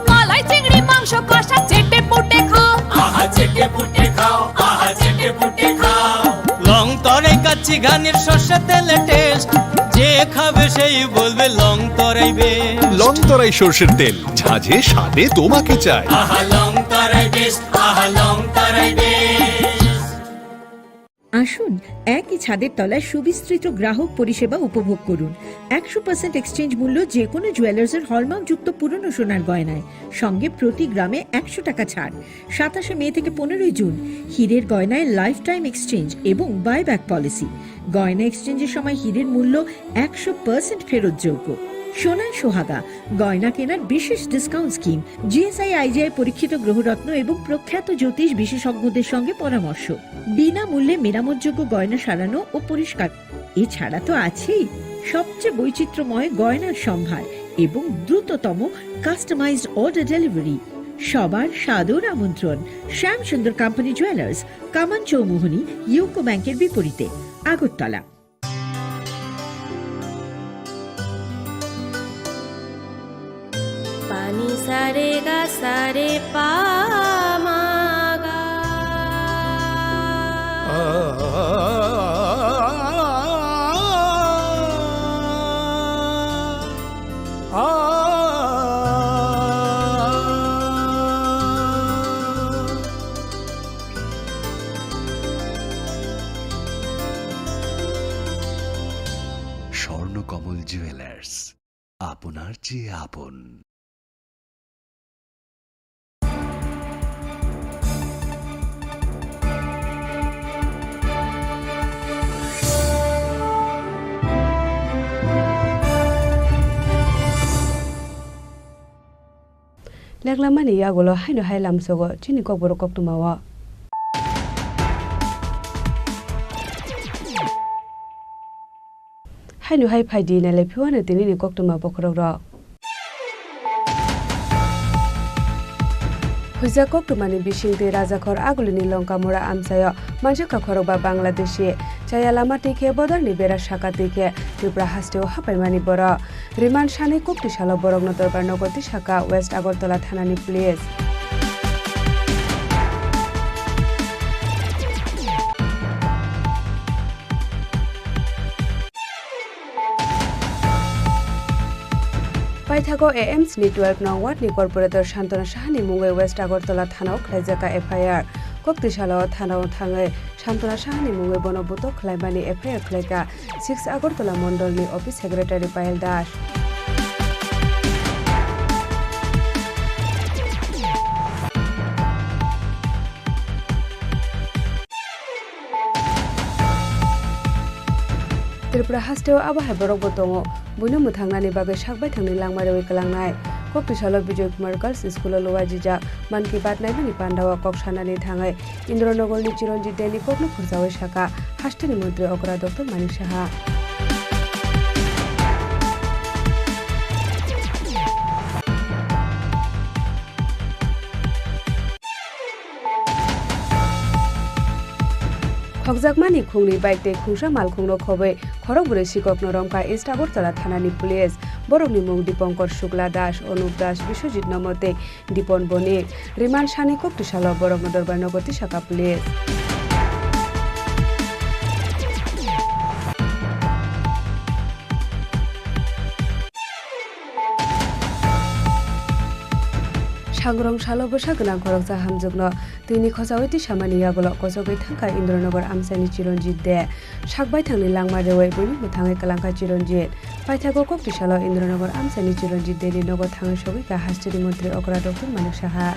মালাই চিংড়ি মাংস কষা চেটে পুটে খাও আহা চেটে পুটে খাও আহা চেটে পুটে খাও লং তরাই কাচ্চি ঘানির সর্ষে তেলে টেস্ট যে খাবে সেই বলবে লং তরাই বেশ লং তরাই সরষের তেল ঝাঁঝে স্বাদে তোমাকে চাই আহা লং তরাই বেশ আহা লং তরাই বেশ আসুন একই ছাদের তলায় সুবিস্তৃত গ্রাহক পরিষেবা উপভোগ করুন 100% এক্সচেঞ্জ মূল্য যে কোনো জুয়েলার্সের হলমার্কযুক্ত পুরনো সোনার গয়নায় সঙ্গে প্রতি গ্রামে 100 টাকা ছাড় 27 মে থেকে 15 জুন হীরের গয়নায় লাইফ টাইম এক্সচেঞ্জ এবং বাইব্যাক পলিসি গয়না এক্সচেঞ্জের সময় হীরের মূল্য 100% ফেরতযোগ্য সোনায় সোহাগা গয়না কেনার বিশেষ ডিসকাউন্ট স্কিম GSI IGI পরীক্ষিত গ্রহরত্ন এবং প্রখ্যাত জ্যোতিষ বিশেষজ্ঞদের সঙ্গে পরামর্শ বিনামূল্যে মেরামতযোগ্য গয়না সারানো ও পরিষ্কার এছাড়া তো আছেই সবচেয়ে বৈচিত্র্যময় গয়নার সম্ভার এবং দ্রুততম কাস্টমাইজড অর্ডার ডেলিভারি সবার সাদর আমন্ত্রণ শ্যামসুন্দর কোম্পানি জুয়েলার্স কামান চৌমুহনী ইউকো ব্যাংকের বিপরীতে আগরতলা পানি সারে গা সারে পা মা গা স্বর্ণকমল জুয়েলার্স আপনার চেয়ে আপন Leklamani yagulo haino hailam sogo chini kokboro koktumawa hainu hai phai di na le phiwane tini ni koktuma bokrok ro Huja koktumani bishingti rajakhor agulini longkamura amsayo manjuka khorokba Bangladeshi chaya lama tike bodar ni bera shaka tike Tripura hasteo hapaimani boro Riman shani kokti shalo borogno dorbar nogoti shaka West Agartala thanani police Paithago AMs ni 12 nong ward ni corporator Shantana Shahani mungai West Agartala thanao khlaijaka FIR Koktishala thanao thangai Shantana Shahani mungai bonobuto khlaimani FIR khlaika 6 Agartala Mondol ni office secretary Payal Das Tripura hasteo abahay borok botongo buino mutangnani bagai sakbai thangni langmarewi kalangnai Koktishala Bijoy Kumar Girls School Luwajija Man Ki Baat naibani pandawa koksanani thangai Indranogor ni Chiranjit Deni kokno khurjawai saka hasteni mantri Okra Dr. Manik Saha Khokjakmani khungni bike te khungsa malkhungno khobai khorok bure sikokno romka East Agartala thanani police borokni mung Dipankar Shukla Das Anup Das Biswajit Namote Dipon Bonik Riman Shani Koktishala borokno dorbar nogoti shaka police Sangrong Shalo Bosagana Gorokja Hamjugno Tini Khosawiti Samani Yagulo Kosogai Thangka Indranogor Amsani Chiranjit De Sakbai Thangni Langmarewai Buni Muthangai Kalangka Chiranjit Paithago Koktishala Indranogor Amsani Chiranjit Deni Nogo Thangai Sogika Hasteni Mantri Okra Dr. Manik Saha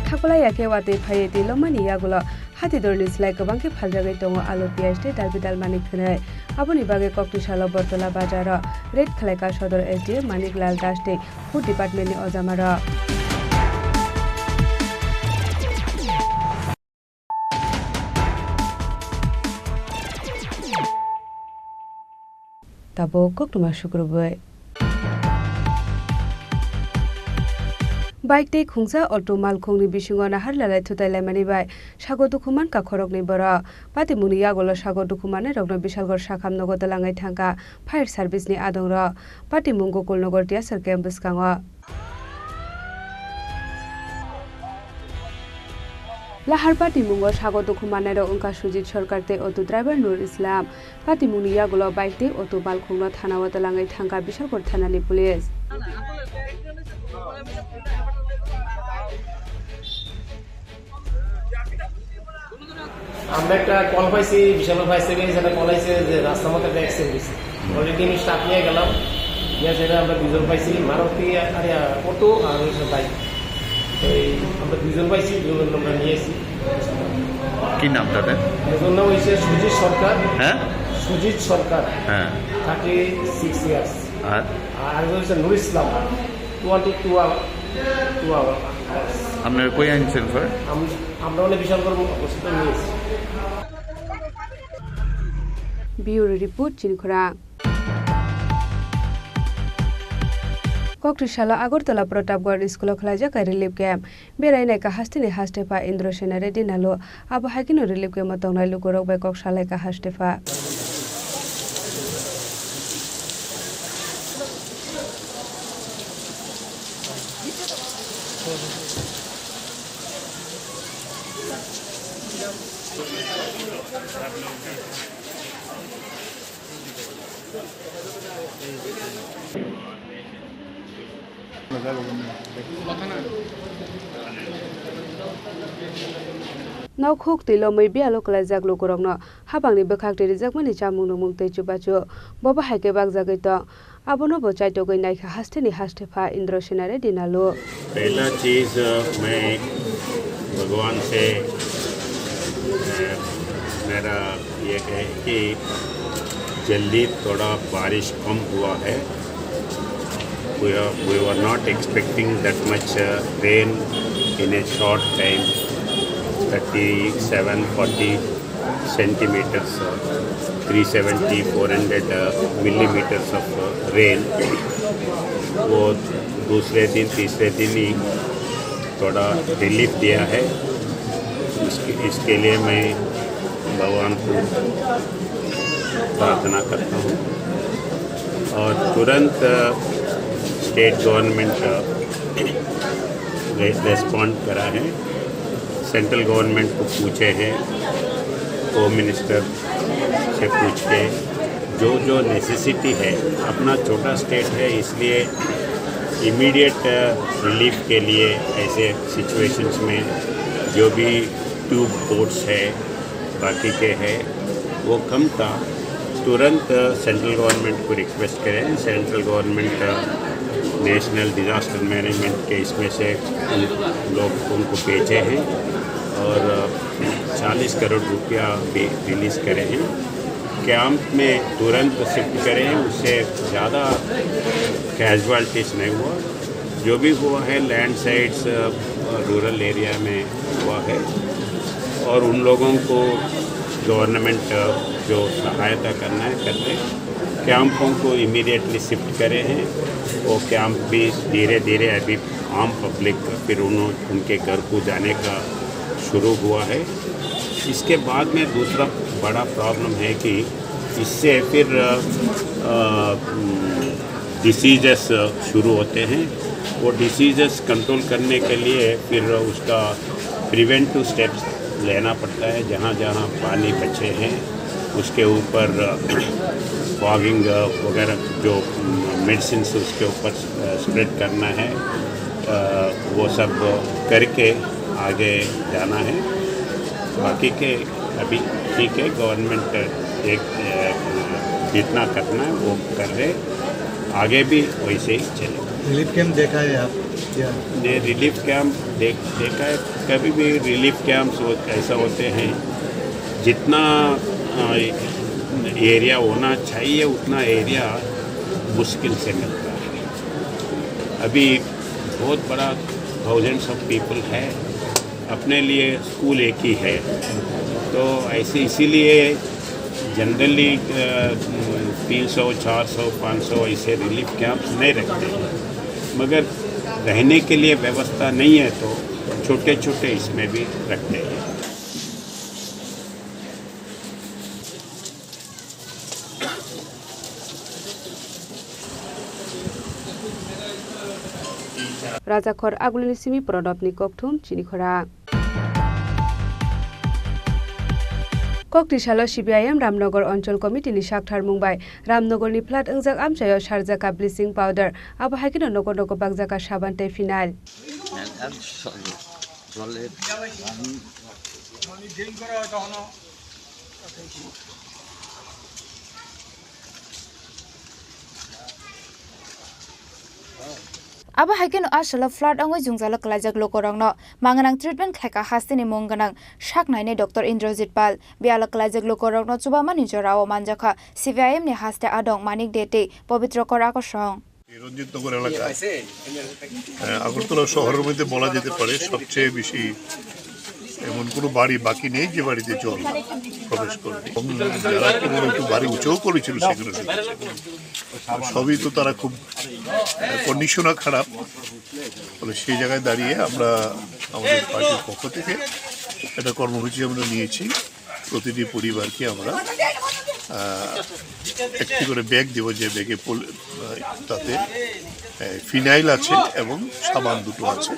Thakulai yake wate phaye ti lomani yagulo Hati dorni slai kabangke phaljagai tongo alu piaz te dalbidal manik khnai aboni bage Koktishala Bartola Bazar Red Khalaika Sodor SDM Manik Lal Das te food department ni ojama ra Tabo koktuma shukrubai Bike te khungsa auto mal khongni bisingo nahar lalai thutai laimani bai sago dukhuman ka khorokni bora pati muni yagolo sago dukhumane rogno bisalgor sakham nogo dalangai thangka fire service ni adongra pati mungo kulnogor tiasar campus kango Lahar pati mungo sago dukhumane ro ungka Sujit Sarkar te auto driver Nur Islam pati muni yagolo bike te auto mal khongno thanawa dalangai thangka bisalgor thanani police আমরা একটা call পাইছি বিশাল fire service একটা call আইছে যে রাস্তার মধ্যে একটা accident হয়েছে অলরেডি আমি স্টাফ নিয়ে গেলাম নিয়ে সেটা আমরা দুজন পাইছি মারুতি আর অটো আর বাইক এই আমরা দুজন পাইছি দুজন আমরা নিয়ে এসেছি কি নাম তাদের একজন নাম হয়েছে সুজিত সরকার হ্যাঁ সুজিত সরকার হ্যাঁ 36 ইয়ার্স আর আরেকজন হচ্ছে নুর ইসলাম 22 আপনার কই আনছেন স্যার আমরা অনেক বিশাল করব হসপিটাল নিয়ে এসেছি Bureau Report Chinkhura Koktishala Agartala Pratapgarh School Khlaijaka Relief Camp Berainai ka hasteni hastefa Indro Senare dinalo abo hakino relief camp matongnai lukorok bai Kokshalai ka hastefa Naukuk tilo mai bialo kalajak lokorokno habangni bekhakte rijakmani chamungno mungtei chubachu boba haike bakjagai to abono bo chaitogoi naikha hasteni hastefa Indro Senare dinalo पहला चीज मैं भगवान से मेरा ये है कि जल्दी थोड़ा बारिश कम हुआ है we were not expecting that much rain in a short time, 37-40 centimeters, 370-400 millimeters of rain. वो दूसरे दिन तीसरे दिन ही थोड़ा रिलीफ दिया है। इसके लिए मैं भगवान को प्रार्थना करता हूँ और तुरंत स्टेट गवर्नमेंट रेस्पॉन्ड करा है। सेंट्रल गवर्नमेंट को पूछे हैं, होम मिनिस्टर से पूछ के जो नेसेसिटी है, अपना छोटा स्टेट है इसलिए इमीडिएट रिलीफ के लिए ऐसे सिचुएशंस में जो भी ट्यूब बोट्स है बाकी के है वो कम था। तुरंत सेंट्रल गवर्नमेंट को रिक्वेस्ट करें, central government national disaster management के इसमें से लोग उनको भेजे हैं और 40 करोड़ रुपया भी रिलीज़ करे हैं। कैंप में तुरंत शिफ्ट करें, उससे ज़्यादा कैजुअलिटीज़ नहीं हुआ। जो भी हुआ है लैंडस्लाइड्स रूरल एरिया में हुआ है और उन लोगों को गवर्नमेंट जो सहायता करना है करते कैंपों को इमीडिएटली शिफ्ट करे हैं। वो कैंप भी धीरे धीरे अभी आम पब्लिक फिर उनके घर को जाने का शुरू हुआ है। इसके बाद में दूसरा बड़ा प्रॉब्लम है कि इससे फिर डिसीजेस शुरू होते हैं। वो डिसीजेस कंट्रोल करने के लिए फिर उसका प्रिवेंटिव स्टेप्स लेना पड़ता है। जहाँ जहाँ पानी बचे हैं उसके ऊपर फॉगिंग वगैरह जो मेडिसिन उसके ऊपर स्प्रेड करना है, वो सब करके आगे जाना है। बाकी के अभी ठीक है, गवर्नमेंट एक जितना करना है वो कर रहे, आगे भी वैसे ही चलेगा। रिलीफ कैंप देखा है आप? ने रिलीफ कैंप देखा है। कभी भी रिलीफ कैंप्स ऐसा होते हैं जितना एरिया होना चाहिए उतना एरिया मुश्किल से मिलता है। अभी बहुत बड़ा थाउजेंड्स ऑफ पीपल है, अपने लिए स्कूल एक ही है, तो ऐसे इसीलिए जनरली 300, 400, 500 ऐसे रिलीफ कैंप्स नहीं रखते हैं। मगर रहने के लिए व्यवस्था नहीं है तो छोटे छोटे इसमें भी रखते हैं। राजाखर आगुलनि सिमी प्रदपनि ककथुम चिनिखरा ककटिसालो सीपीआईएम रामनगर अंचल कमिटिनि साकथार मुंबाई रामनगरनि फ्लाट अंजाक आमसायाव सारजाका ब्लिचिं पाउडार आबो हाइकिनो नगर नगर बागजाका साबान्ते phenyl Aba haikeno asala flat angoi jungjala klajak lokorangno manganang treatment khaika hastini mongganang shaknaine Dr. Indrajit Pal biala klajak lokorangno chubamani jorao manjaka CPIM ni haste adong manik dete পবিত্র করা আকর্ষণ রঞ্জিতনগর এলাকায় আগরতলা শহরের মধ্যে বলা যেতে পারে সবচেয়ে বেশি এমন কোনো বাড়ি বাকি নেই যে বাড়িতে জল প্রবেশ করবে। যারা কোনো একটু বাড়ি উঁচুও করেছিল সেগুলো সবই তো তারা খুব কন্ডিশনও খারাপ, ফলে সেই জায়গায় দাঁড়িয়ে আমরা আমাদের পার্টির পক্ষ থেকে একটা কর্মসূচি আমরা নিয়েছি। প্রতিটি পরিবারকে আমরা একটি করে ব্যাগ দেব, যে ব্যাগে তাতে ফিনাইল আছে এবং সাবান দুটো আছে,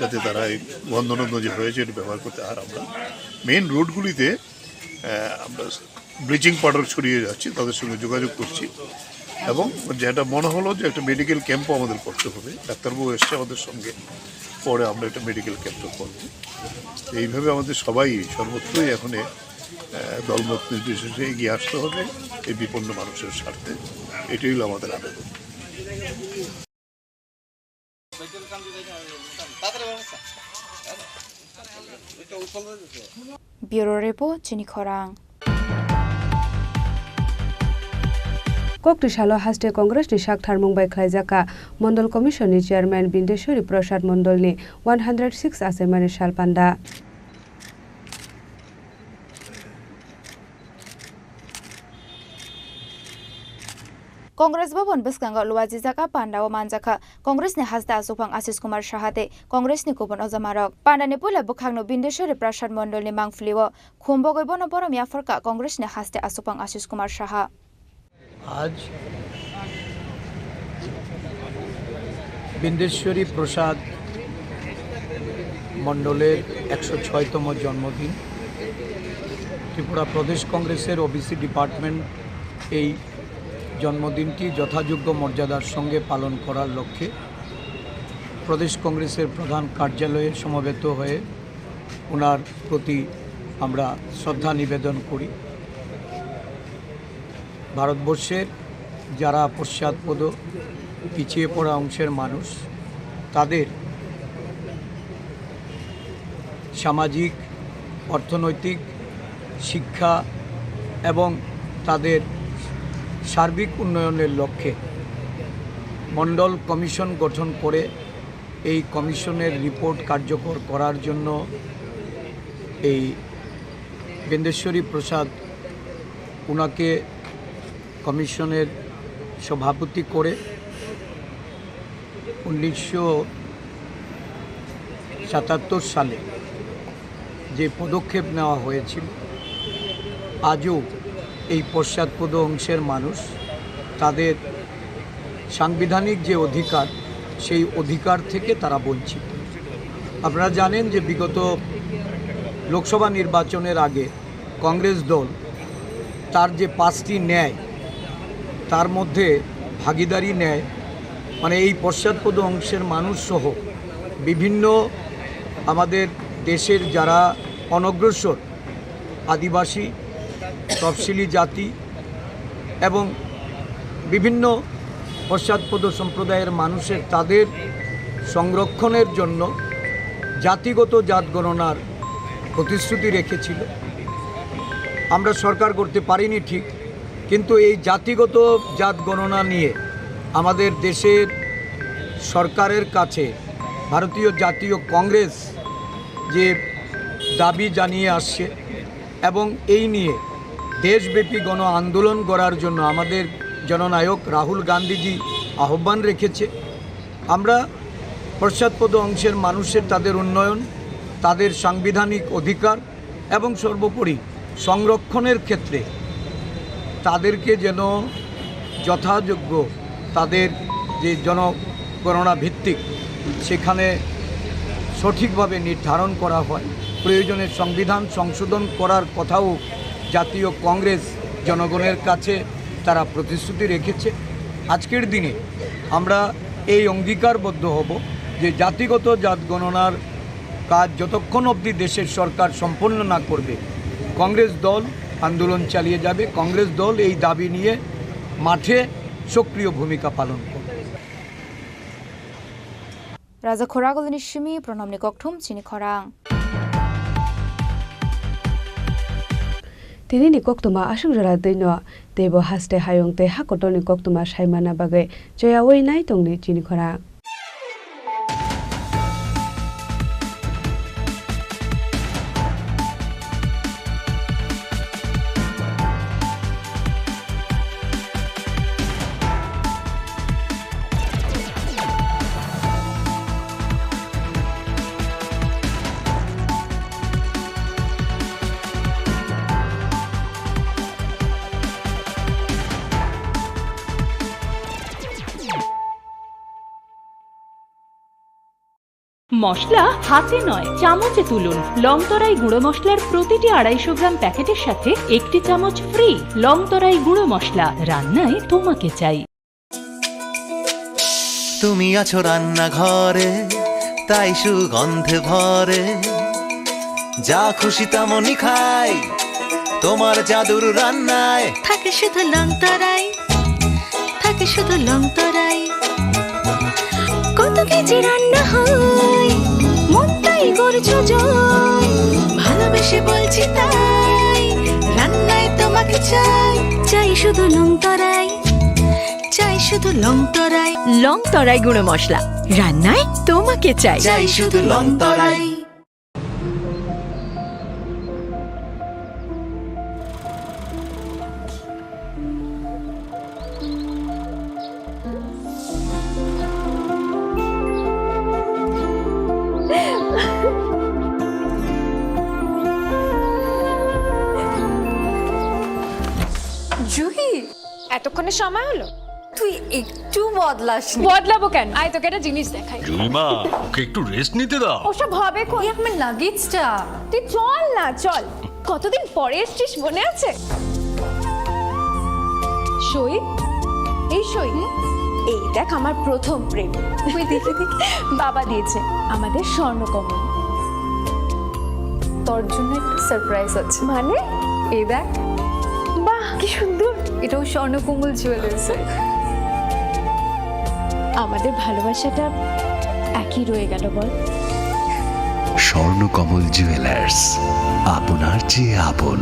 যাতে তারা এই গন্ধনন্দ যে হয়েছে এটা ব্যবহার করতে। আর আমরা মেইন রোডগুলিতে আমরা ব্লিচিং পাউডার ছড়িয়ে যাচ্ছি, তাদের সঙ্গে যোগাযোগ করছি এবং যেটা মনে হলো যে একটা মেডিকেল ক্যাম্পও আমাদের করতে হবে। ডাক্তারবাবু এসছে আমাদের সঙ্গে, পরে আমরা একটা মেডিকেল ক্যাম্পও করবো। এইভাবে আমাদের সবাই সর্বত্রই এখন দলমত নির্বিশেষে এগিয়ে আসতে হবে এই বিপন্ন মানুষের স্বার্থে। এটাই হলো আমাদের আবেদন। ব্যুরো রিপোর্ট চিনিখরাং। Koktisalo haste Congress ni Shakhtar Mumbai Khlaijaka Mondol Commission ni Chairman Bindeshwari Prasad Mondol ni 106 asemani Shalpanda. Congress Bhavan Biskanga Luwaji Jaka Panda o Manjaka Congress ni hasda asupang Ashish Kumar Shahate Congress ni Kubon Ozamarok Panda ni pula bukhangno Bindeshwari Prasad Mondol ni Mangfliwo Khumbogoy bono borom yafarka Congress ni hasde asupang Ashish Kumar Shaha आज বিন্দেশ্বরী প্রসাদ মণ্ডলের 106তম জন্মদিন ত্রিপুরা প্রদেশ কংগ্রেসের OBC department এই জন্মদিনটি যথাযোগ্য মর্যাদার সঙ্গে পালন করার লক্ষ্যে প্রদেশ কংগ্রেসের প্রধান কার্যালয়ে সমবেত হয়ে ওনার প্রতি আমরা শ্রদ্ধা নিবেদন করি। ভারতবর্ষের যারা পশ্চাৎপদ পিছিয়ে পড়া অংশের মানুষ তাদের সামাজিক অর্থনৈতিক শিক্ষা এবং তাদের সার্বিক উন্নয়নের লক্ষ্যে মণ্ডল কমিশন গঠন করে এই কমিশনের রিপোর্ট কার্যকর করার জন্য এই বিন্দেশ্বরী প্রসাদ ওনাকে কমিশনের সভাপতি করে 1977 সালে যে পদক্ষেপ নেওয়া হয়েছিল আজও এই পশ্চাৎপদ অংশের মানুষ তাদের সাংবিধানিক যে অধিকার সেই অধিকার থেকে তারা বঞ্চিত। আপনারা জানেন যে বিগত লোকসভা নির্বাচনের আগে কংগ্রেস দল তার যে 5টি ন্যায় তার মধ্যে ভাগিদারি ন্যায় মানে এই পশ্চাৎপদ অংশের মানুষ সহ বিভিন্ন আমাদের দেশের যারা অনগ্রসর আদিবাসী তফসিলি জাতি এবং বিভিন্ন পশ্চাৎপদ সম্প্রদায়ের মানুষের তাদের সংরক্ষণের জন্য জাতিগত জাত গণনার প্রতিশ্রুতি রেখেছিল। আমরা সরকার করতে পারিনি ঠিক, কিন্তু এই জাতিগত জাত গণনা নিয়ে আমাদের দেশের সরকারের কাছে ভারতীয় জাতীয় কংগ্রেস যে দাবি জানিয়ে আসছে এবং এই নিয়ে দেশব্যাপী গণ আন্দোলন করার জন্য আমাদের জননায়ক রাহুল গান্ধীজি আহ্বান রেখেছে। আমরা পশ্চাৎপদ অংশের মানুষের তাদের উন্নয়ন, তাদের সাংবিধানিক অধিকার এবং সর্বোপরি সংরক্ষণের ক্ষেত্রে তাদেরকে যেন যথাযোগ্য তাদের যে জনগণনা ভিত্তিক সেখানে সঠিকভাবে নির্ধারণ করা হয়, প্রয়োজনে সংবিধান সংশোধন করার কথাও জাতীয় কংগ্রেস জনগণের কাছে তারা প্রতিশ্রুতি রেখেছে। আজকের দিনে আমরা এই অঙ্গীকারবদ্ধ হব যে জাতিগত জাত গণনার কাজ যতক্ষণ অবধি দেশের সরকার সম্পন্ন না করবে কংগ্রেস দল আন্দোলন চালিয়ে যাবে। কংগ্রেস দল এই দাবি নিয়ে মাঠে সক্রিয় ভূমিকা পালন করবে। রাজা খোরাগলনি সিমি প্রণামনি ককঠুম চিনি খরাং তিনি ni koktuma asungjara deino tebo haste hayong te hakotoni koktuma saimana bagai joyawoi nai tongni chini khora মশলা হাতে নয় চামচে তুলুন। লংতরাই গুঁড়ো মশলার প্রতিটি 250 গ্রাম প্যাকেটের সাথে 1টি চামচ ফ্রি। লংতরাই গুঁড়ো মশলা, রান্নায় তোমাকে চাই। তুমি আছো রান্নাঘরে তাই সুগন্ধে ভরে, যা খুশি তেমনই খাই তোমার জাদুর রান্নায়। থাকে শুধু লংতরাই, থাকে শুধু লংতরাই। কত কেজি রান্না হয় মনটাই করছো জয়, ভালোবেসে বলছি তাই রান্নায় তোমাকে চাই, চাই শুধু লংতরাই। শুধু লং তরাই। লং তরাই গুঁড়ো মশলা, রান্নায় তোমাকে চাই। চাই শুধু লং তরাই। জুহি, এতক্ষণে সময় হলো? তুই একটু বদলাসনি। বদলাবো কেন? আয় তোকে একটা জিনিস দেখাই। জুইমা, ওকে একটু রেস্ট নিতে দাও। ওসব হবে কোন? এই আমার লাগেজটা। তুই চল না, চল। কতদিন পরে এসেছিস, মনে আছে? সই, এই সই। এই দেখ আমার প্রথম প্রেম। তুই দেখে দেখে বাবা দিয়েছে আমাদের স্বর্ণকমল। তোর জন্য একটা সারপ্রাইজ আছে। মানে? এই দেখ। বাহ, কি সুন্দর। এটাও স্বর্ণকমল জুয়েলার্স। আমাদের ভালোবাসাটা একই রয়ে গেল বল। স্বর্ণকমল জুয়েলার্স, আপনার চেয়ে আপন।